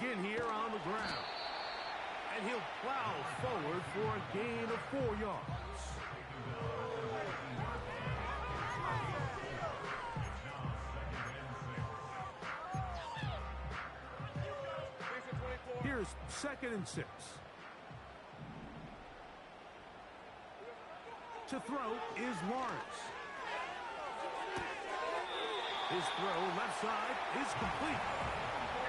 begin here on the ground. And he'll plow forward for a gain of 4 yards. Here's 2nd and 6. To throw is Lawrence. His throw left side is complete.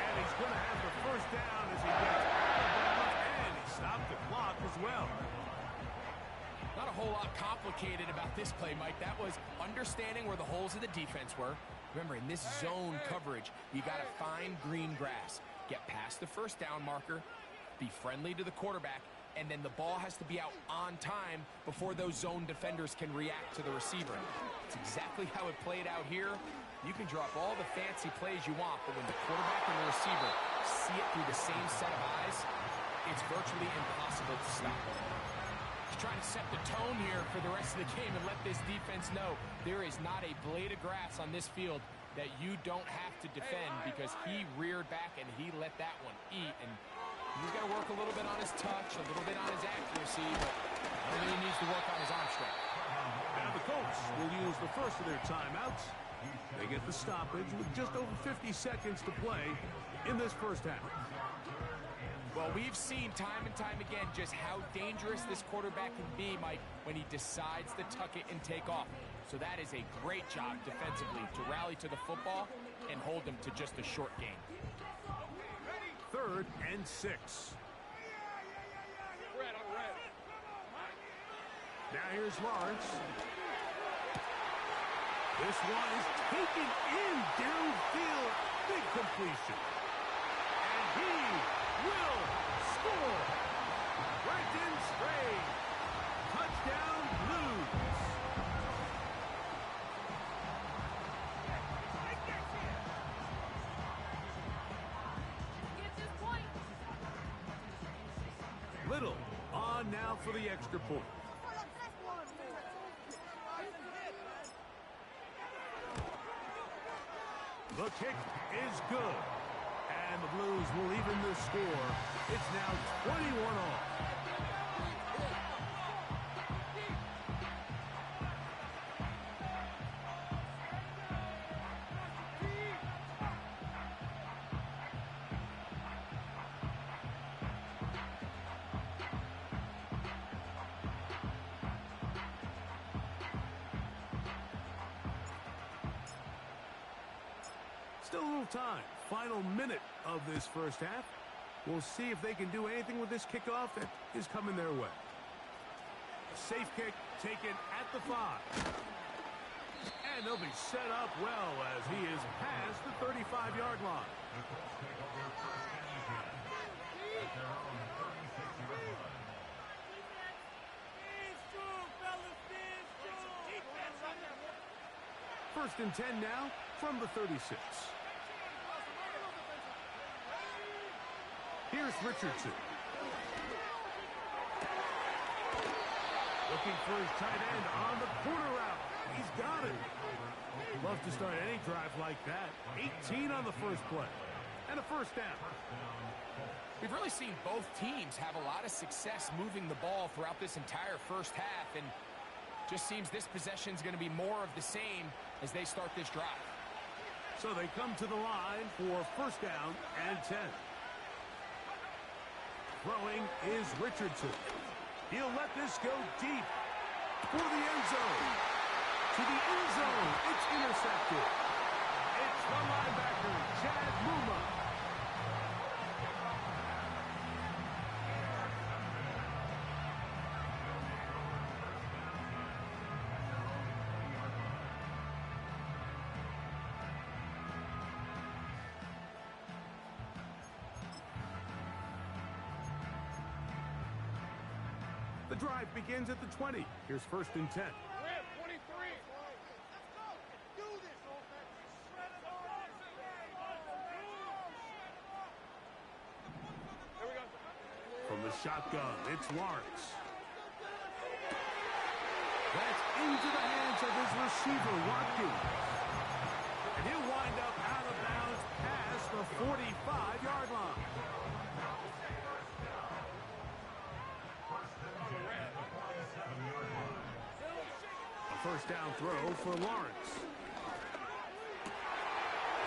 And he's going to have the first down as he gets out of bounds, and he stopped the clock as well. Not a whole lot complicated about this play, Mike. That was understanding where the holes of the defense were. Remember, in this zone coverage, you got to find green grass. Get past the first down marker, be friendly to the quarterback, and then the ball has to be out on time before those zone defenders can react to the receiver. It's exactly how it played out here. You can drop all the fancy plays you want, but when the quarterback and the receiver see it through the same set of eyes, it's virtually impossible to stop. He's trying to set the tone here for the rest of the game and let this defense know there is not a blade of grass on this field that you don't have to defend, because he reared back and he let that one eat. And he's got to work a little bit on his touch, a little bit on his accuracy, but I think he needs to work on his arm strength. Now the Colts will use the first of their timeouts. They get the stoppage with just over 50 seconds to play in this first half. Well, we've seen time and time again just how dangerous this quarterback can be, Mike, when he decides to tuck it and take off. So that is a great job defensively to rally to the football and hold him to just a short game. 3rd and 6. Now here's Lawrence. This one is taken in downfield. Big completion. And he will score. Brenton Strange. Touchdown Blues. Little on now for the extra point. The kick is good. And the Blues will even the score. It's now 21 all. Still a little time. Final minute of this first half. We'll see if they can do anything with this kickoff that is coming their way. Safe kick taken at the 5. And they'll be set up well as he is past the 35-yard line. First and 10 now from the 36. Here's Richardson. Looking for his tight end on the corner route. He's got it. Love to start any drive like that. 18 on the first play. And a first down. We've really seen both teams have a lot of success moving the ball throughout this entire first half, and just seems this possession is going to be more of the same as they start this drive. So they come to the line for first down and 10. Throwing is Richardson. He'll let this go deep for the end zone. To the end zone. It's intercepted. It's the linebacker, Chad Muma. The drive begins at the 20. Here's first and 10. From the shotgun, it's Lawrence. That's into the hands of his receiver, Watkins. And he'll wind up out of bounds past the 45-yard line. A first down throw for Lawrence.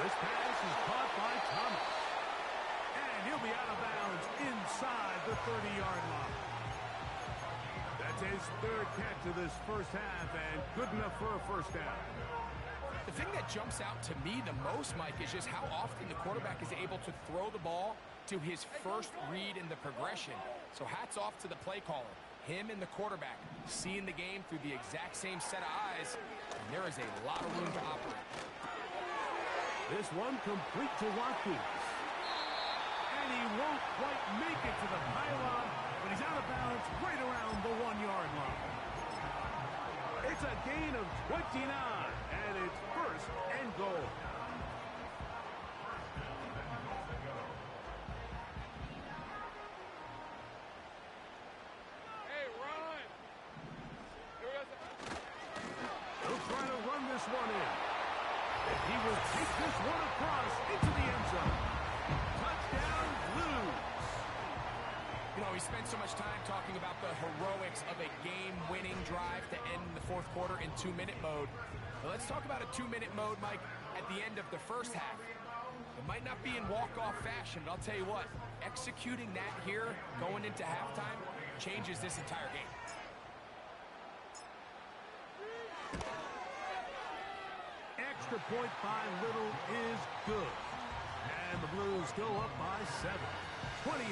This pass is caught by Thomas. And he'll be out of bounds inside the 30-yard line. That's his third catch of this first half, and good enough for a first down. The thing that jumps out to me the most, Mike, is just how often the quarterback is able to throw the ball to his first read in the progression. So hats off to the play caller. Him and the quarterback seeing the game through the exact same set of eyes, and there is a lot of room to operate. This one complete to Watkins. And he won't quite make it to the pylon, but he's out of bounds right around the 1-yard line. It's a gain of 29, and it's first and goal. Hey, Ron! He'll try to run this one in. And he will take this one across into the end zone. Touchdown, Blues. You know, we spent so much time talking about the heroics of a game-winning drive to end the fourth quarter in 2-minute mode. But let's talk about a 2-minute mode, Mike, at the end of the first half. It might not be in walk-off fashion, but I'll tell you what, executing that here going into halftime changes this entire game. Extra point by Little is good. And the Blues go up by 7, 28-21.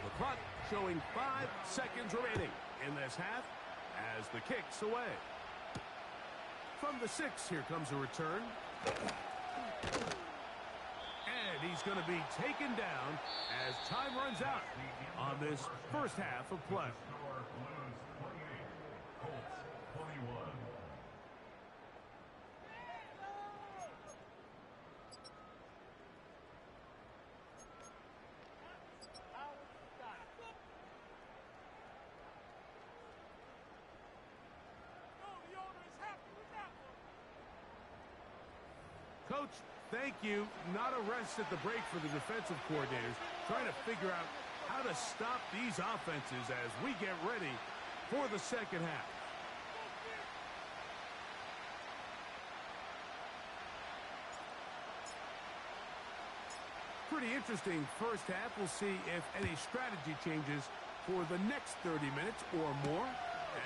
The clock showing 5 seconds remaining in this half as the kick's away. From the 6, here comes a return. And he's going to be taken down as time runs out on this first half of play. Coach, thank you. Not a rest at the break for the defensive coordinators, trying to figure out how to stop these offenses as we get ready for the second half. Pretty interesting first half. We'll see if any strategy changes for the next 30 minutes or more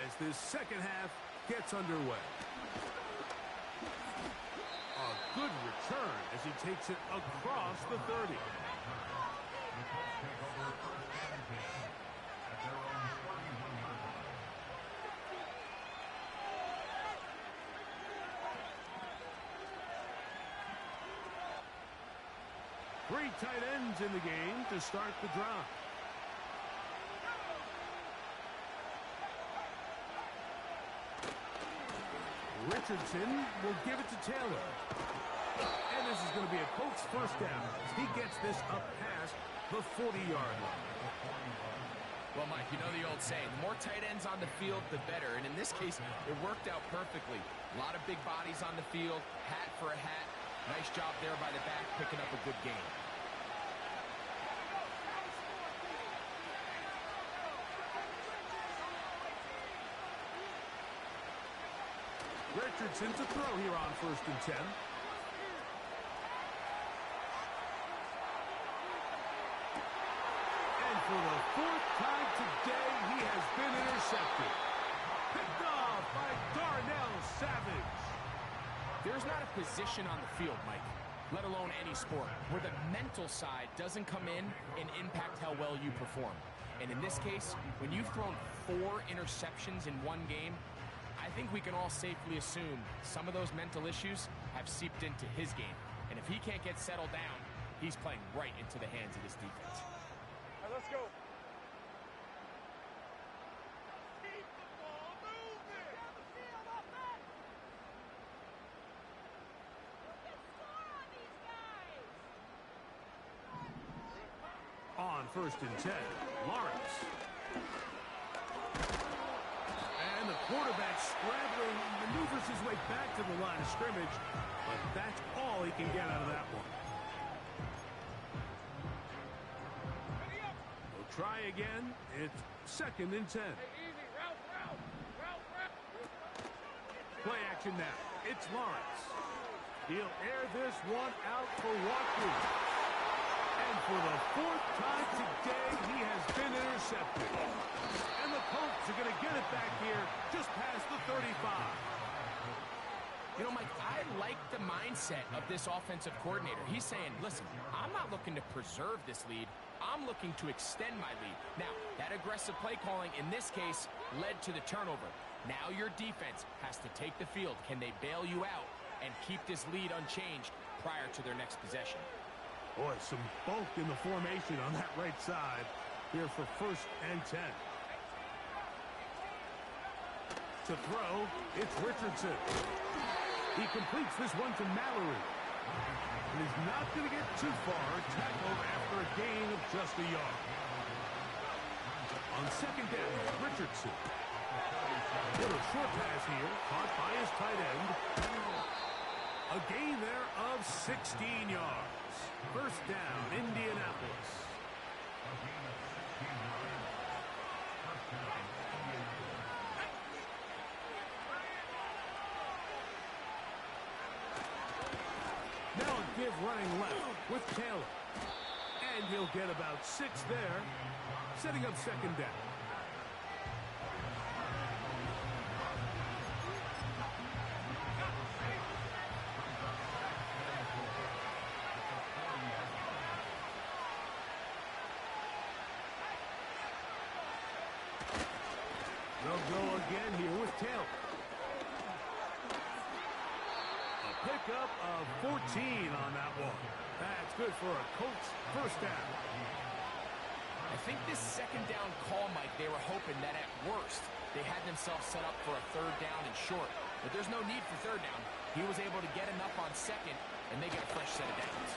as this second half gets underway. A good return as he takes it across the 30. Three tight ends in the game to start the drive. Richardson will give it to Taylor. And this is going to be a Colts first down as he gets this up past the 40-yard line. Well, Mike, you know the old saying, the more tight ends on the field, the better. And in this case, it worked out perfectly. A lot of big bodies on the field, hat for a hat. Nice job there by the back, picking up a good game. Richardson to throw here on 1st and 10. And for the 4th time today, he has been intercepted. Picked off by Darnell Savage. There's not a position on the field, Mike, let alone any sport, where the mental side doesn't come in and impact how well you perform. And in this case, when you've thrown 4 interceptions in one game, I think we can all safely assume some of those mental issues have seeped into his game. And if he can't get settled down, he's playing right into the hands of this defense. All right, let's go. Keep the ball moving. first and 10. Lawrence. And the quarterback scrambling, maneuvers his way back to the line of scrimmage, but that's all he can get out of that one. We'll try again. It's second and 10. Play action now. It's Lawrence. He'll air this one out for Watkins. And for the fourth time today, he has been intercepted. And the Colts are going to get it back here just past the 35. You know, Mike, I like the mindset of this offensive coordinator. He's saying, listen, I'm not looking to preserve this lead. I'm looking to extend my lead. Now, that aggressive play calling in this case led to the turnover. Now your defense has to take the field. Can they bail you out and keep this lead unchanged prior to their next possession? Boy, some bulk in the formation on that right side here for first and 10. To throw, it's Richardson. He completes this one to Mallory. And he's not going to get too far, tackled after a gain of just a yard. On second down, Richardson. Little short pass here, caught by his tight end. A gain there of 16 yards. First down, Indianapolis. Now a give running left with Taylor. And he'll get about 6 there, setting up second down. They'll go again here with Taylor. A pickup of 14 on that one. That's good for a Colts first down. I think this second down call, Mike, they were hoping that at worst they had themselves set up for a third down and short. But there's no need for third down. He was able to get enough on second, and they get a fresh set of downs.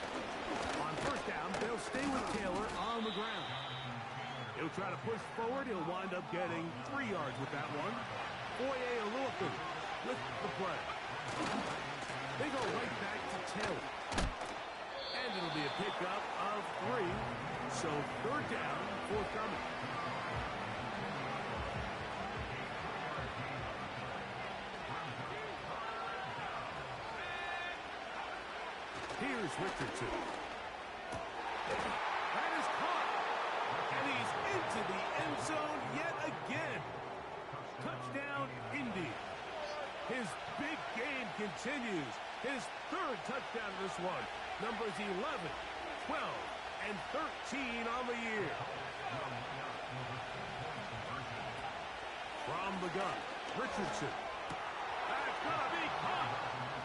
On first down, they'll stay with Taylor on the ground. He'll try to push forward. He'll wind up getting 3 yards with that one. Foye Oluokun with the play. They go right back to Taylor. And it'll be a pickup of 3. So third down, forthcoming. Here's Richardson. That is caught. And he's into the end zone yet again. Touchdown, Indy. His big game continues. His third touchdown of this one. Numbers 11, 12, and 13 on the year. From the gun, Richardson. That's going to be caught.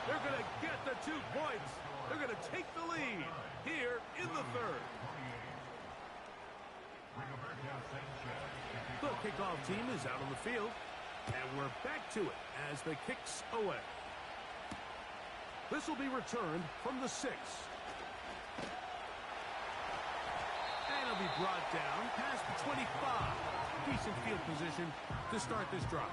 They're going to get the 2 points. They're going to take the lead here in the third. The kickoff team is out on the field, and we're back to it as the kick's away. This will be returned from the 6. And it'll be brought down past the 25. Decent field position to start this drive.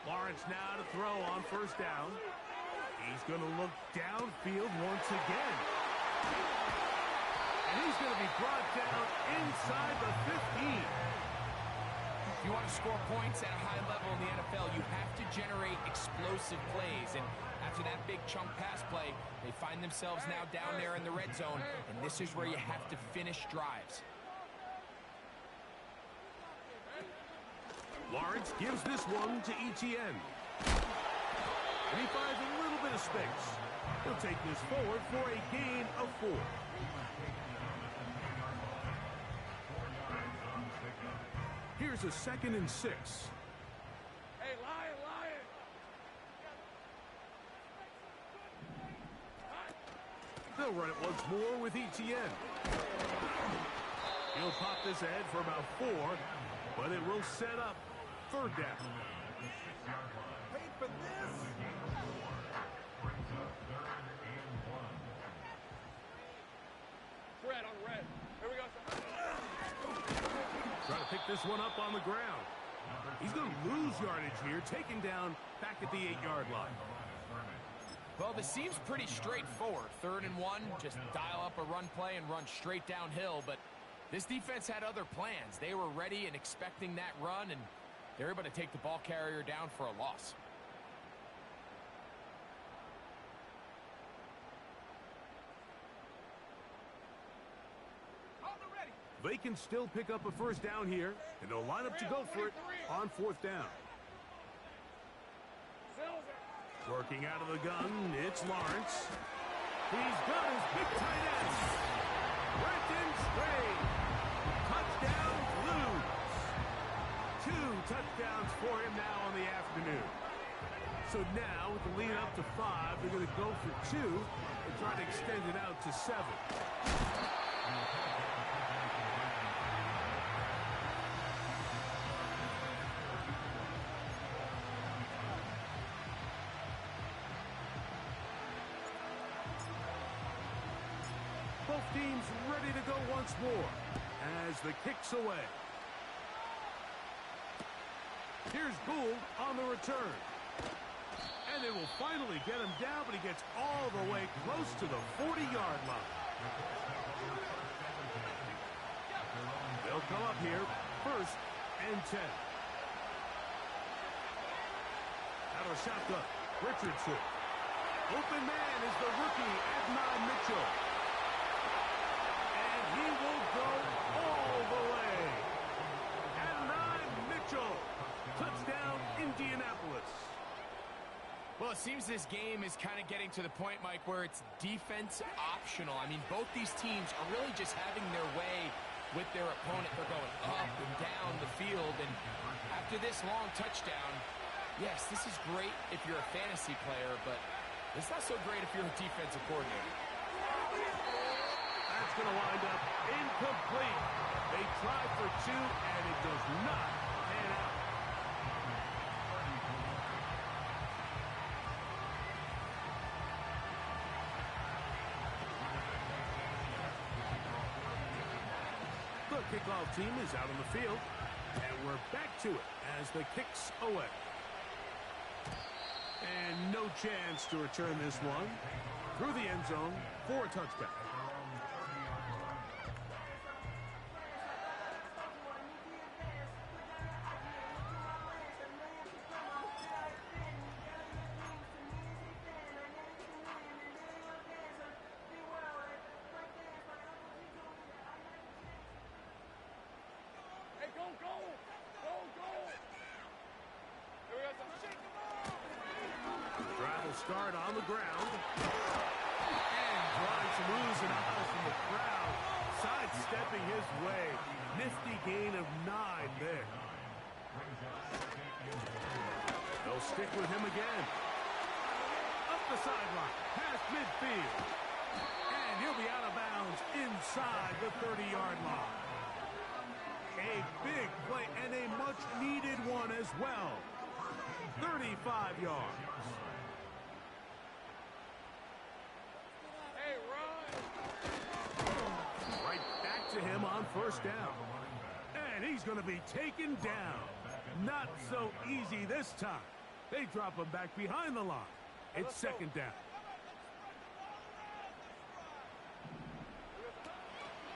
Lawrence now to throw on first down. He's going to look downfield once again. And he's going to be brought down inside the 15. If you want to score points at a high level in the NFL, you have to generate explosive plays. And after that big chunk pass play, they find themselves now down there in the red zone. And this is where you have to finish drives. Lawrence gives this one to Etienne. And he finds a little bit of space. He'll take this forward for a gain of 4. Here's a second and 6. Hey, Lion! They'll run it once more with Etienne. He'll pop this ahead for about 4, but it will set up third down. Wait for this! this one up on the ground. He's going to lose yardage here, taken down back at the 8-yard line. Well, this seems pretty straightforward. 3rd and 1, just dial up a run play and run straight downhill. But this defense had other plans. They were ready and expecting that run, and they're able to take the ball carrier down for a loss. They can still pick up a first down here, and they'll line up to go for it on 4th down. Working out of the gun, it's Lawrence. He's got his big tight end. Brenton Strange. Touchdown, Blues. 2 touchdowns for him now on the afternoon. So now, with the lead up to 5, they're going to go for 2 and try to extend it out to 7. Both teams ready to go once more as the kick's away. Here's Gould on the return. And they will finally get him down, but he gets all the way close to the 40-yard line. They'll come up here, 1st and 10. Out of a shotgun, Richardson. Open man is the rookie, Adnan Mitchell. He will go all the way. Adnan Mitchell. Touchdown, Indianapolis. Well, it seems this game is kind of getting to the point, Mike, where it's defense optional. I mean, both these teams are really just having their way with their opponent. They're going up and down the field. And after this long touchdown, yes, this is great if you're a fantasy player, but it's not so great if you're a defensive coordinator. That's going to wind up incomplete. They tried for 2, and it does not pan out. The kickoff team is out on the field, and we're back to it as the kick's away. And no chance to return this one through the end zone for a touchback. Start on the ground. And trying to lose an eye from the crowd. Sidestepping his way. Nifty gain of 9 there. They'll stick with him again. Up the sideline. Past midfield. And he'll be out of bounds inside the 30-yard line. A big play and a much-needed one as well. 35 yards. To him on 1st down. And he's going to be taken down. Not so easy this time. They drop him back behind the line. It's 2nd down.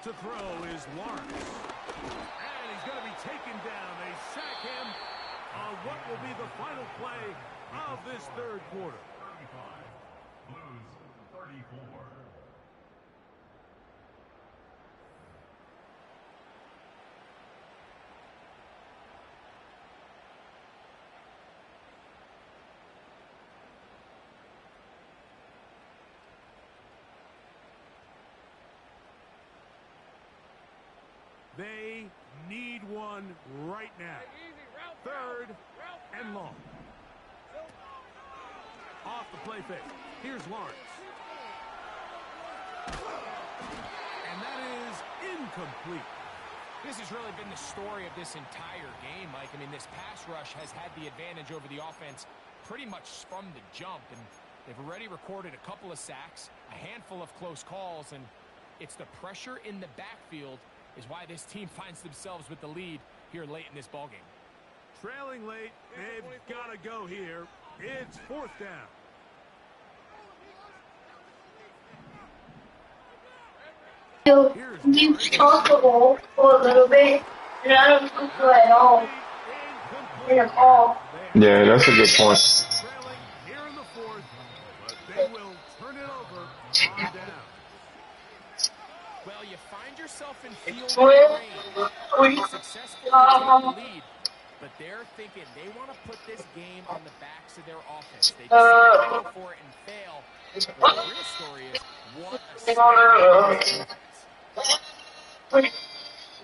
To throw is Lawrence. And he's going to be taken down. They sack him on what will be the final play of this 3rd quarter. 35. Blues 34. They need one right now. 3rd and long. Off the play fake. Here's Lawrence. And that is incomplete. This has really been the story of this entire game, Mike. I mean, this pass rush has had the advantage over the offense pretty much from the jump. And they've already recorded a couple of sacks, a handful of close calls, and it's the pressure in the backfield is why this team finds themselves with the lead here late in this ballgame. Trailing late, they've got to go here. It's fourth down. You toss the ball for a little bit, and I don't throw it at all in a ball. Yeah, that's a good point. Trailing here in the fourth, but they will turn it over on down. Well, you find yourself in field goal range. It's successful to take the lead, but they're thinking they want to put this game on the backs of their offense. They decide to go for it and fail. But the real story is what a defense.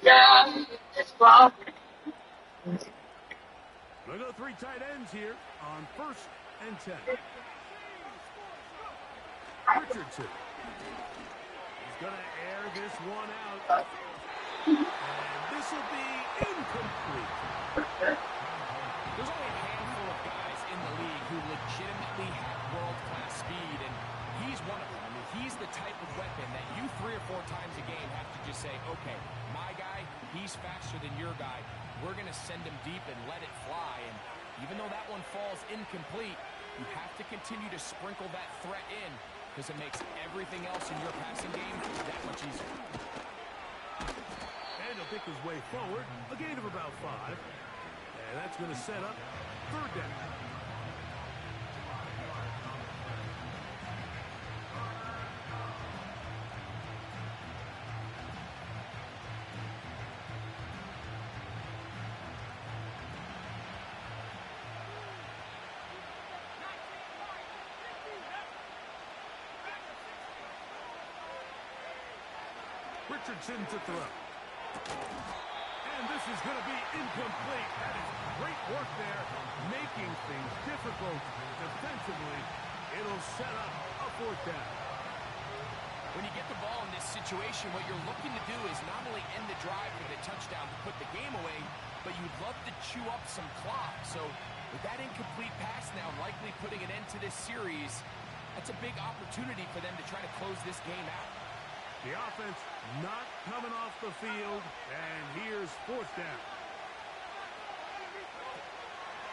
Yeah, it's well. They'll go three tight ends here on 1st and 10. Richardson. He's going to air this one out. And this will be incomplete. There's only a handful of guys in the league who legitimately have world-class speed, and he's one of them. I mean, he's the type of weapon that you 3 or 4 times a game have to just say, okay, my guy, he's faster than your guy. We're going to send him deep and let it fly. And even though that one falls incomplete, you have to continue to sprinkle that threat in because it makes everything else in your passing game that much easier. And he'll pick his way forward, a gain of about 5. And that's going to set up 3rd down. Richardson to throw. And this is going to be incomplete. That is great work there, making things difficult defensively. It'll set up a 4th down. When you get the ball in this situation, what you're looking to do is not only end the drive with a touchdown to put the game away, but you'd love to chew up some clock. So with that incomplete pass now likely putting an end to this series, that's a big opportunity for them to try to close this game out. The offense not coming off the field, and here's 4th down.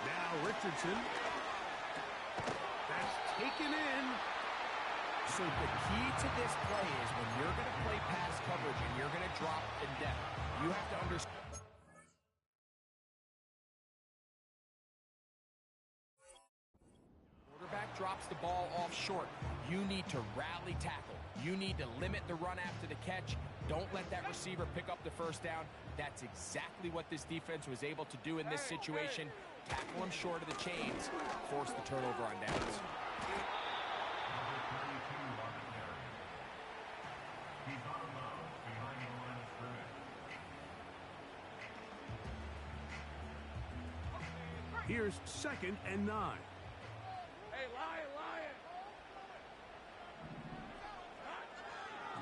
Now Richardson. That's taken in. So the key to this play is when you're going to play pass coverage and you're going to drop in depth, you have to understand. Quarterback drops the ball off short. You need to rally tackle. You need to limit the run after the catch. Don't let that receiver pick up the 1st down. That's exactly what this defense was able to do in this situation. Tackle him short of the chains. Force the turnover on downs. Here's 2nd and 9. Hey, Lion!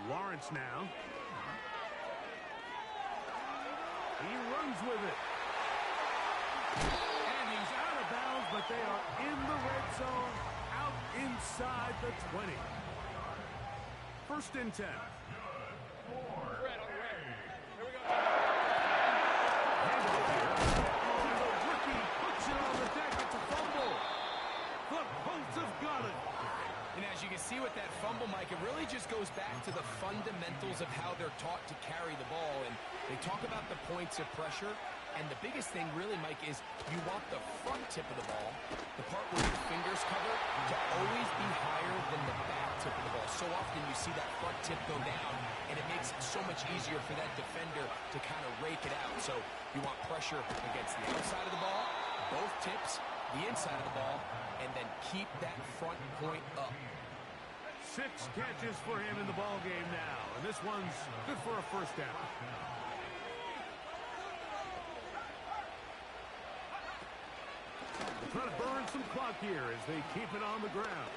Lawrence now. He runs with it. And he's out of bounds, but they are in the red zone, out inside the 20. 1st and 10. Red on the red. Here we go. Handoff here. Oh, the rookie puts it on the deck. It's a fumble. The Colts have got it. And as you can see with that fumble, Mike, it really just goes back to the fundamentals of how they're taught to carry the ball. And they talk about the points of pressure. And the biggest thing really, Mike, is you want the front tip of the ball, the part where your fingers cover, to always be higher than the back tip of the ball. So often you see that front tip go down, and it makes it so much easier for that defender to kind of rake it out. So you want pressure against the outside of the ball, both tips, the inside of the ball, and then keep that front point up. 6 catches for him in the ball game now, and this one's good for a 1st down. They're trying to burn some clock here as they keep it on the ground.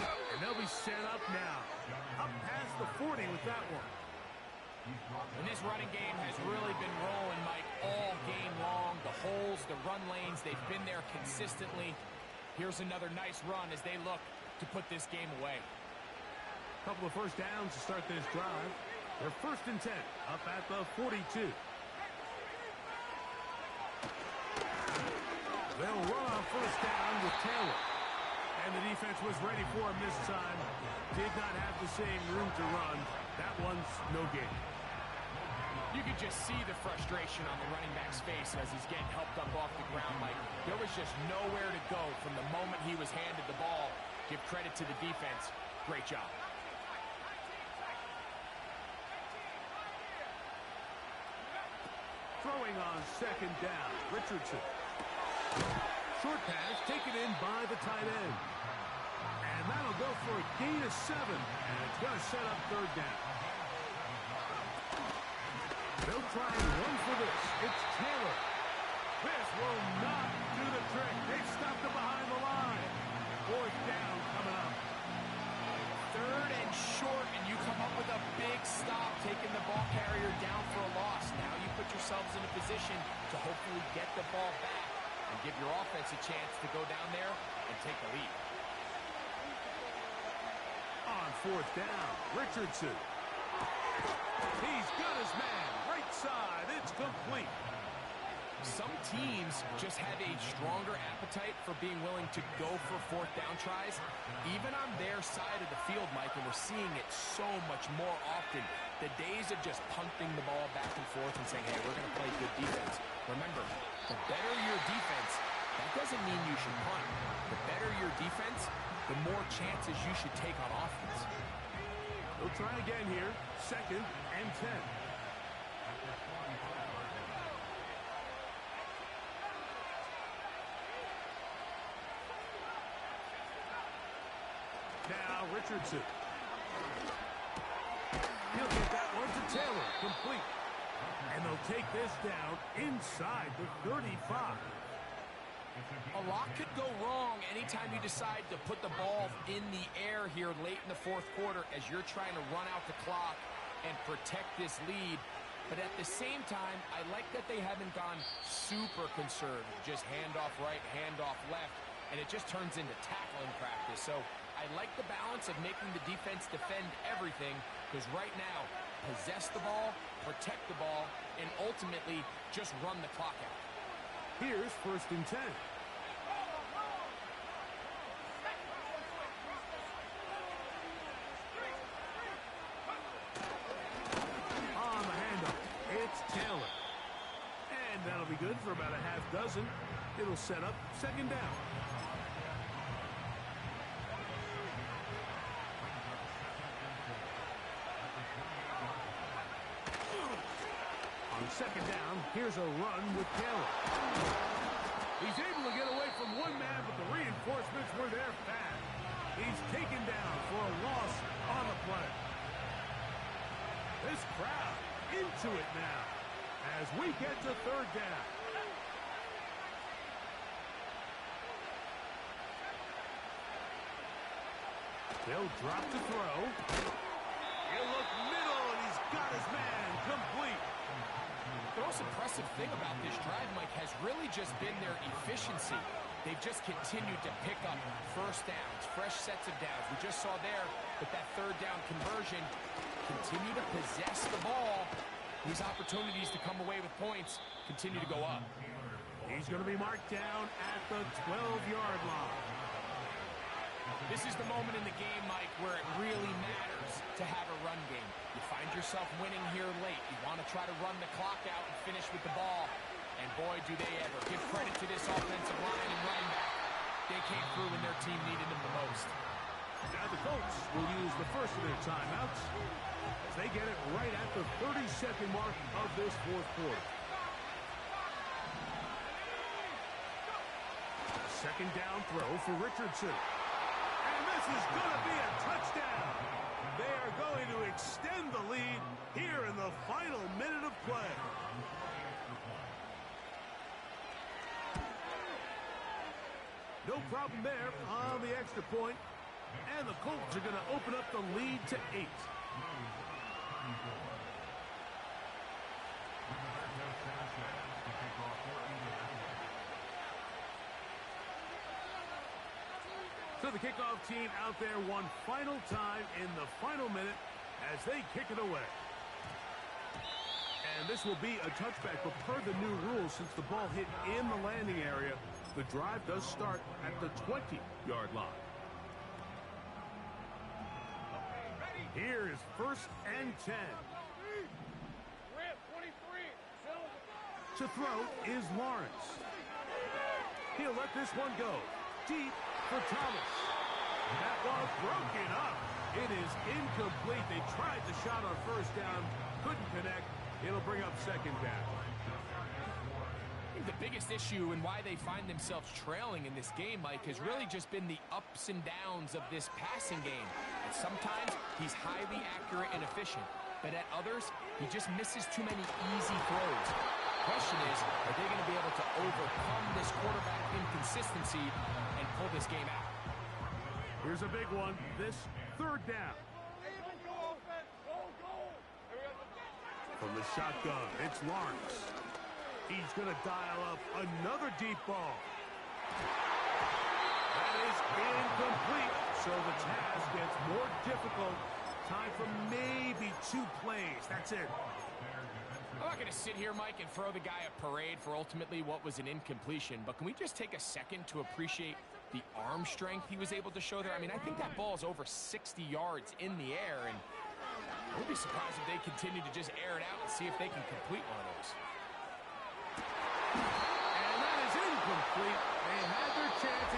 And they'll be set up now, up past the 40 with that one. And this running game has really been rolling, Mike, all game long. The holes, the run lanes, they've been there consistently. Here's another nice run as they look to put this game away. A couple of 1st downs to start this drive. They're 1st and 10, up at the 42. They'll run on first down with Taylor. And the defense was ready for him this time. Did not have the same room to run. That one's no gain. You could just see the frustration on the running back's face as he's getting helped up off the ground. Like, there was just nowhere to go from the moment he was handed the ball. Give credit to the defense. Great job. Throwing on second down, Richardson. Short pass taken in by the tight end. And that'll go for a gain of 7. And it's going to set up third down. They'll try and run for this. It's Taylor. This will not do the trick. They stopped him behind the line. Fourth down coming up. Third and short, and you come up with a big stop, taking the ball carrier down for a loss. Now you put yourselves in a position to hopefully get the ball back and give your offense a chance to go down there and take the lead. On fourth down, Richardson. He's got his man. Right side. It's complete. Some teams just have a stronger appetite for being willing to go for fourth down tries, even on their side of the field, Mike, and we're seeing it so much more often. The days of just punting the ball back and forth and saying, hey, we're going to play good defense. Remember, the better your defense, that doesn't mean you should punt. The better your defense, the more chances you should take on offense. We'll try again here. Second and 10. Now Richardson. He'll get that one to Taylor. Complete. And they'll take this down inside the 35. A lot could go wrong anytime you decide to put the ball in the air here late in the fourth quarter as you're trying to run out the clock and protect this lead. But at the same time, I like that they haven't gone super conservative. Just handoff right, handoff left, and it just turns into tackling practice. So I like the balance of making the defense defend everything, because right now, possess the ball, protect the ball, and ultimately just run the clock out. Here's first and 10. On the handoff, it's Taylor. And that'll be good for about a half dozen. It'll set up second down. On second down, here's a run with Taylor. He's able to get away from one man, but the reinforcements were there fast. He's taken down for a loss on the play. This crowd into it now as we get to third down. They'll drop to throw. He'll look middle, and he's got his man complete. The most impressive thing about this drive, Mike, has really just been their efficiency. They've just continued to pick up first downs, fresh sets of downs. We just saw there with that third down conversion, continue to possess the ball. These opportunities to come away with points continue to go up. He's going to be marked down at the 12-yard line. This is the moment in the game, Mike, where it really matters to have a run game. You find yourself winning here late. You want to try to run the clock out and finish with the ball. And boy, do they ever. Give credit to this offensive line and running back. They came through when their team needed them the most. Now the Colts will use the first of their timeouts as they get it right at the 30-second mark of this fourth quarter. Second down throw for Richardson. And this is going to be a touchdown. They are going to extend the lead here in the final minute of play. No problem there on the extra point. And the Colts are going to open up the lead to 8. So the kickoff team out there one final time in the final minute as they kick it away. And this will be a touchback, but per the new rules, since the ball hit in the landing area, The drive does start at the 20-yard line. Here is 1st and 10. To throw is Lawrence. He'll let this one go. Deep for Thomas. That ball broken up. It is incomplete. They tried the shot on 1st down. Couldn't connect. It'll bring up 2nd down. I think the biggest issue and why they find themselves trailing in this game, Mike, has really just been the ups and downs of this passing game. And sometimes he's highly accurate and efficient, but at others, he just misses too many easy throws. The question is, are they going to be able to overcome this quarterback inconsistency and pull this game out? Here's a big one. This 3rd down. From the shotgun, it's Lawrence. He's going to dial up another deep ball. That is incomplete. So the task gets more difficult. Time for maybe 2 plays. That's it. I'm not going to sit here, Mike, and throw the guy a parade for ultimately what was an incompletion, but can we just take a second to appreciate the arm strength he was able to show there? I mean, I think that ball is over 60 yards in the air, and I would be surprised if they continue to just air it out and see if they can complete one of those. And that is incomplete.